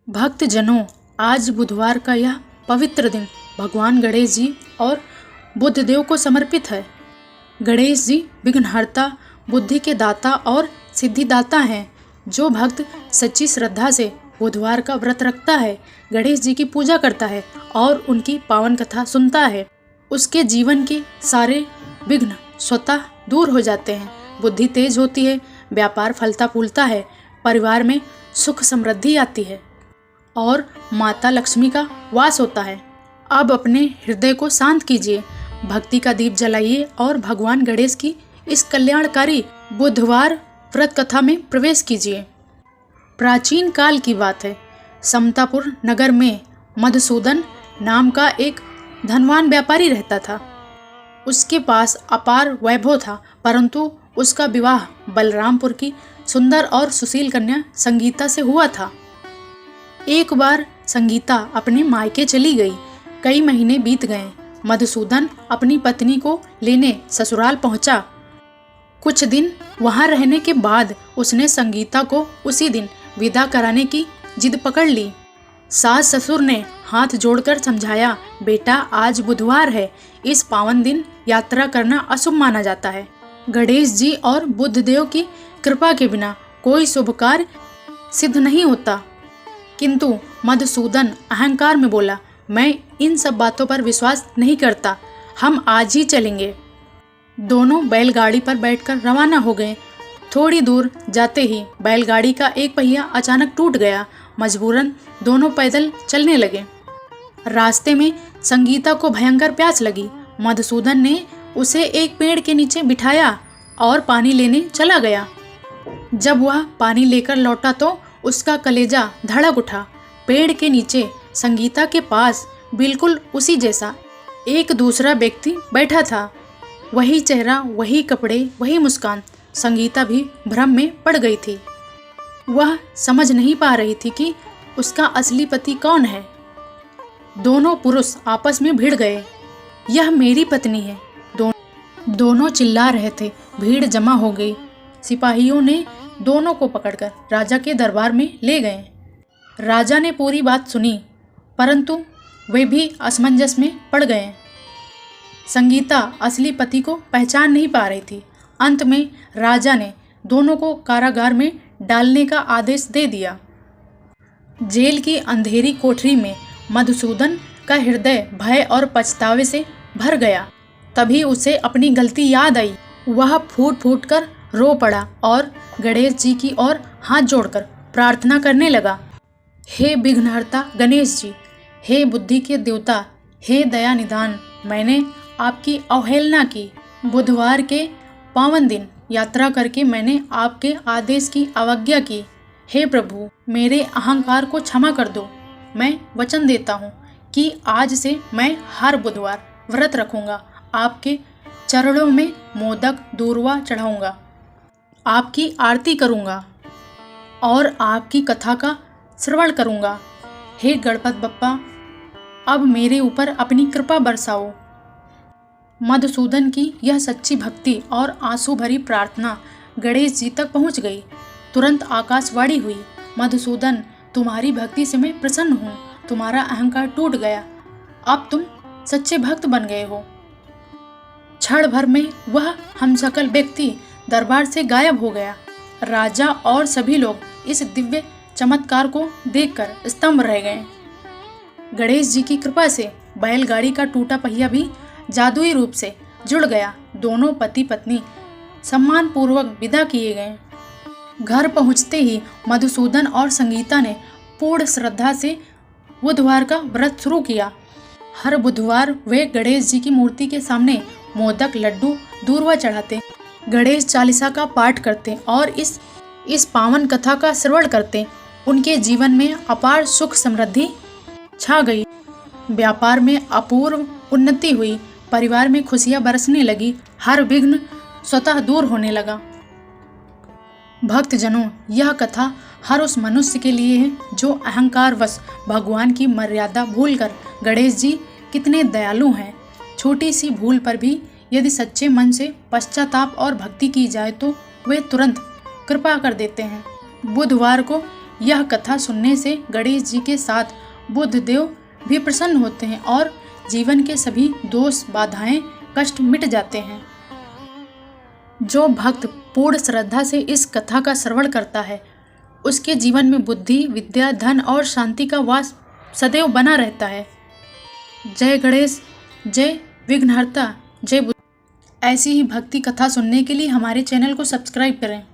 भक्तजनों, आज बुधवार का यह पवित्र दिन भगवान गणेश जी और बुद्धदेव को समर्पित है। गणेश जी विघ्नहर्ता, बुद्धि के दाता और सिद्धिदाता हैं। जो भक्त सच्ची श्रद्धा से बुधवार का व्रत रखता है, गणेश जी की पूजा करता है और उनकी पावन कथा सुनता है, उसके जीवन के सारे विघ्न स्वतः दूर हो जाते हैं। बुद्धि तेज होती है, व्यापार फलता फूलता है, परिवार में सुख समृद्धि आती है और माता लक्ष्मी का वास होता है। अब अपने हृदय को शांत कीजिए, भक्ति का दीप जलाइए और भगवान गणेश की इस कल्याणकारी बुधवार व्रत कथा में प्रवेश कीजिए। प्राचीन काल की बात है। समतापुर नगर में मधुसूदन नाम का एक धनवान व्यापारी रहता था। उसके पास अपार वैभव था, परंतु उसका विवाह बलरामपुर की सुंदर और सुशील कन्या संगीता से हुआ था। एक बार संगीता अपने मायके चली गई। कई महीने बीत गए। मधुसूदन अपनी पत्नी को लेने ससुराल पहुंचा। कुछ दिन वहां रहने के बाद उसने संगीता को उसी दिन विदा कराने की जिद पकड़ ली। सास ससुर ने हाथ जोड़कर समझाया, बेटा आज बुधवार है, इस पावन दिन यात्रा करना अशुभ माना जाता है। गणेश जी और बुद्धदेव की कृपा के बिना कोई शुभ कार्य सिद्ध नहीं होता। किंतु मधुसूदन अहंकार में बोला, मैं इन सब बातों पर विश्वास नहीं करता, हम आज ही चलेंगे। दोनों बैलगाड़ी पर बैठकर रवाना हो गए। थोड़ी दूर जाते ही बैलगाड़ी का एक पहिया अचानक टूट गया। मजबूरन दोनों पैदल चलने लगे। रास्ते में संगीता को भयंकर प्यास लगी। मधुसूदन ने उसे एक पेड़ के नीचे बिठाया और पानी लेने चला गया। जब वह पानी लेकर लौटा तो उसका कलेजा धड़क उठा। पेड़ के नीचे संगीता के पास बिल्कुल उसी जैसा एक दूसरा व्यक्ति बैठा था। वही चेहरा, वही कपड़े, वही मुस्कान। संगीता भी भ्रम में पड़ गई थी। वह समझ नहीं पा रही थी कि उसका असली पति कौन है। दोनों पुरुष आपस में भिड़ गए। यह मेरी पत्नी है, दोनों चिल्ला रहे थे। भीड़ जमा हो गई। सिपाहियों ने दोनों को पकड़कर राजा के दरबार में ले गए। राजा ने पूरी बात सुनी, परंतु वे भी असमंजस में पड़ गए। संगीता असली पति को पहचान नहीं पा रही थी। अंत में राजा ने दोनों को कारागार में डालने का आदेश दे दिया। जेल की अंधेरी कोठरी में मधुसूदन का हृदय भय और पछतावे से भर गया। तभी उसे अपनी गलती याद आई। वह फूट फूट कर रो पड़ा और गणेश जी की ओर हाथ जोड़कर प्रार्थना करने लगा। हे विघ्नहर्ता गणेश जी, हे बुद्धि के देवता, हे दया निधान, मैंने आपकी अवहेलना की। बुधवार के पावन दिन यात्रा करके मैंने आपके आदेश की अवज्ञा की। हे प्रभु, मेरे अहंकार को क्षमा कर दो। मैं वचन देता हूँ कि आज से मैं हर बुधवार व्रत रखूँगा, आपके चरणों में मोदक दूर्वा चढ़ाऊँगा, आपकी आरती करूँगा और आपकी कथा का श्रवण करूँगा। हे गणपत बप्पा, अब मेरे ऊपर अपनी कृपा बरसाओ। मधुसूदन की यह सच्ची भक्ति और आंसू भरी प्रार्थना गणेश जी तक पहुँच गई। तुरंत आकाशवाणी हुई, मधुसूदन, तुम्हारी भक्ति से मैं प्रसन्न हूँ। तुम्हारा अहंकार टूट गया, अब तुम सच्चे भक्त बन गए हो। क्षण भर में वह हमशक्ल व्यक्ति दरबार से गायब हो गया। राजा और सभी लोग इस दिव्य चमत्कार को देखकर स्तंभ रह गए। गणेश जी की कृपा से बैलगाड़ी का टूटा पहिया भी जादुई रूप से जुड़ गया। दोनों पति पत्नी सम्मान पूर्वक विदा किए गए। घर पहुंचते ही मधुसूदन और संगीता ने पूर्ण श्रद्धा से बुधवार का व्रत शुरू किया। हर बुधवार वे गणेश जी की मूर्ति के सामने मोदक, लड्डू, दूर्वा चढ़ाते, गणेश चालीसा का पाठ करते और इस पावन कथा का श्रवण करते। उनके जीवन में अपार सुख समृद्धि छा गई। व्यापार में अपूर्व उन्नति हुई। परिवार में खुशियां बरसने लगी। हर विघ्न स्वतः दूर होने लगा। भक्तजनों, यह कथा हर उस मनुष्य के लिए है जो अहंकारवश भगवान की मर्यादा भूलकर, गणेश जी कितने दयालु हैं, छोटी सी भूल पर भी यदि सच्चे मन से पश्चाताप और भक्ति की जाए तो वे तुरंत कृपा कर देते हैं। बुधवार को यह कथा सुनने से गणेश जी के साथ बुद्धदेव भी प्रसन्न होते हैं और जीवन के सभी दोष, बाधाएं, कष्ट मिट जाते हैं। जो भक्त पूर्ण श्रद्धा से इस कथा का श्रवण करता है, उसके जीवन में बुद्धि, विद्या, धन और शांति का वास सदैव बना रहता है। जय गणेश, जय विघ्नहर्ता, जय बुद्ध। ऐसी ही भक्ति कथा सुनने के लिए हमारे चैनल को सब्सक्राइब करें।